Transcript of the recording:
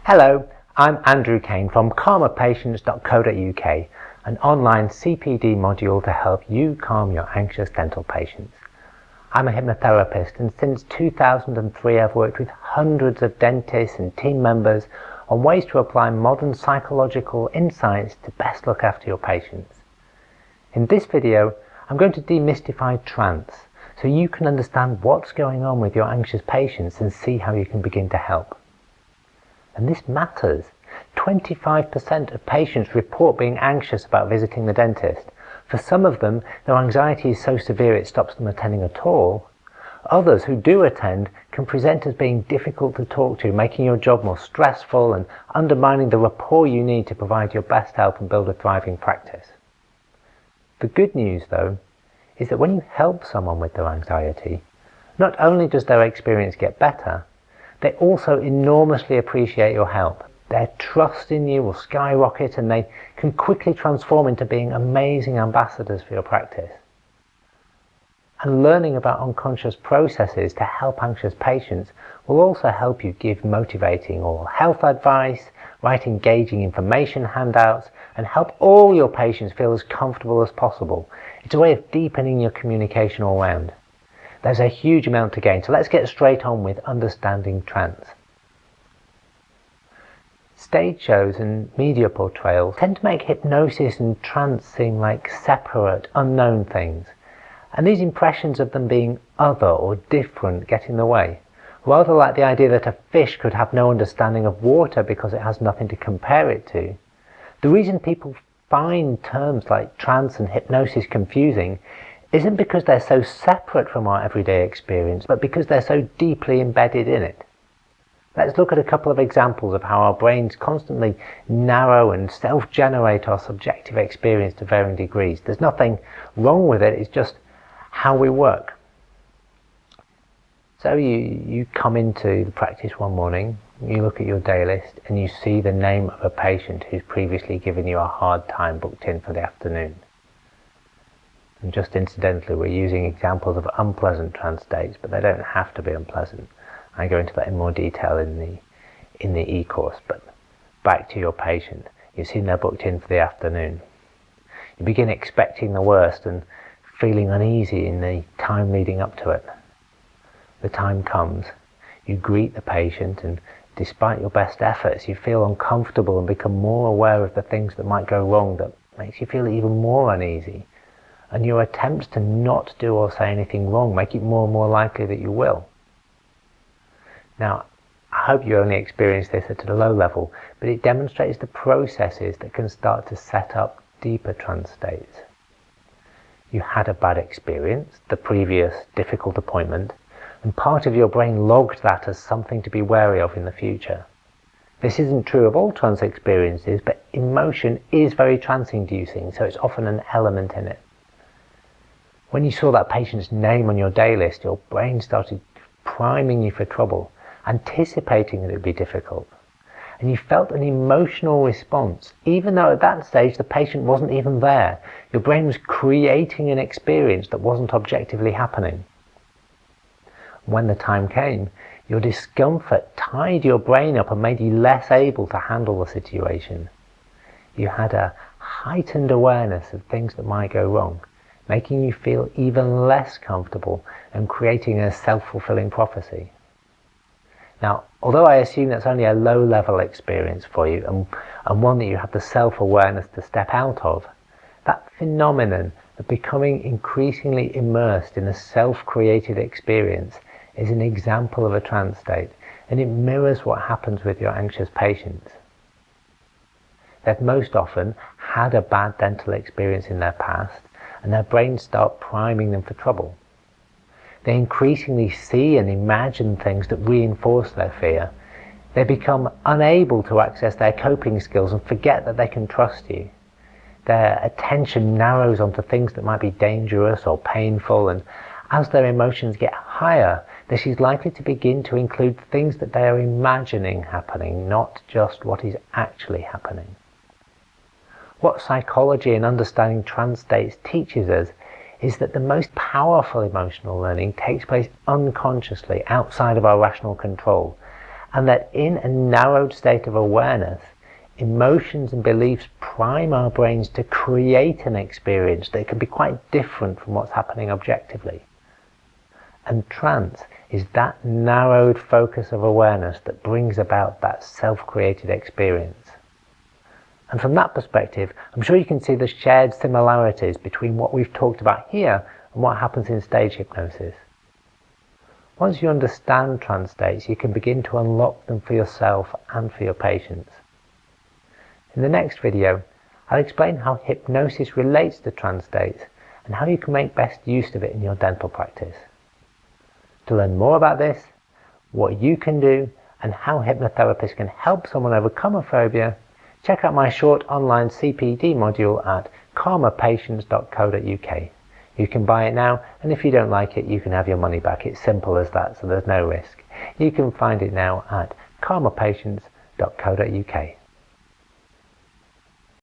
Hello, I'm Andrew Kane from calmerpatients.co.uk, an online CPD module to help you calm your anxious dental patients. I'm a hypnotherapist, and since 2003 I've worked with hundreds of dentists and team members on ways to apply modern psychological insights to best look after your patients. In this video, I'm going to demystify trance so you can understand what's going on with your anxious patients and see how you can begin to help. And this matters. 25% of patients report being anxious about visiting the dentist. For some of them, their anxiety is so severe it stops them attending at all. Others who do attend can present as being difficult to talk to, making your job more stressful and undermining the rapport you need to provide your best help and build a thriving practice. The good news, though, is that when you help someone with their anxiety, not only does their experience get better, they also enormously appreciate your help. Their trust in you will skyrocket, and they can quickly transform into being amazing ambassadors for your practice. And learning about unconscious processes to help anxious patients will also help you give motivating oral health advice, write engaging information handouts, and help all your patients feel as comfortable as possible. It's a way of deepening your communication all round. There's a huge amount to gain, so let's get straight on with understanding trance. Stage shows and media portrayals tend to make hypnosis and trance seem like separate, unknown things, and these impressions of them being other or different get in the way, rather like the idea that a fish could have no understanding of water because it has nothing to compare it to. The reason people find terms like trance and hypnosis confusing isn't because they're so separate from our everyday experience, but because they're so deeply embedded in it. Let's look at a couple of examples of how our brains constantly narrow and self-generate our subjective experience to varying degrees. There's nothing wrong with it, it's just how we work. So you come into the practice one morning, you look at your day list and you see the name of a patient who's previously given you a hard time booked in for the afternoon. And just incidentally, we're using examples of unpleasant trance states, but they don't have to be unpleasant. I go into that in more detail in the e-course, but back to your patient. You've seen they're booked in for the afternoon. You begin expecting the worst and feeling uneasy in the time leading up to it. The time comes, you greet the patient, and despite your best efforts, you feel uncomfortable and become more aware of the things that might go wrong that makes you feel even more uneasy. And your attempts to not do or say anything wrong make it more and more likely that you will. Now, I hope you only experience this at a low level, but it demonstrates the processes that can start to set up deeper trance states. You had a bad experience, the previous difficult appointment, and part of your brain logged that as something to be wary of in the future. This isn't true of all trance experiences, but emotion is very trance-inducing, so it's often an element in it. When you saw that patient's name on your day list, your brain started priming you for trouble, anticipating that it would be difficult. And you felt an emotional response, even though at that stage the patient wasn't even there. Your brain was creating an experience that wasn't objectively happening. When the time came, your discomfort tied your brain up and made you less able to handle the situation. You had a heightened awareness of things that might go wrong, making you feel even less comfortable and creating a self-fulfilling prophecy. Now, although I assume that's only a low-level experience for you and one that you have the self-awareness to step out of, that phenomenon of becoming increasingly immersed in a self-created experience is an example of a trance state, and it mirrors what happens with your anxious patients. They've most often had a bad dental experience in their past, and their brains start priming them for trouble. They increasingly see and imagine things that reinforce their fear. They become unable to access their coping skills and forget that they can trust you. Their attention narrows onto things that might be dangerous or painful, and as their emotions get higher, this is likely to begin to include things that they are imagining happening, not just what is actually happening. What psychology and understanding trance states teaches us is that the most powerful emotional learning takes place unconsciously outside of our rational control, and that in a narrowed state of awareness, emotions and beliefs prime our brains to create an experience that can be quite different from what's happening objectively. And trance is that narrowed focus of awareness that brings about that self-created experience. And from that perspective, I'm sure you can see the shared similarities between what we've talked about here and what happens in stage hypnosis. Once you understand trance states, you can begin to unlock them for yourself and for your patients. In the next video, I'll explain how hypnosis relates to trance states and how you can make best use of it in your dental practice. To learn more about this, what you can do, and how hypnotherapists can help someone overcome a phobia, check out my short online CPD module at calmerpatients.co.uk. You can buy it now, and if you don't like it, you can have your money back. It's simple as that, so there's no risk. You can find it now at calmerpatients.co.uk.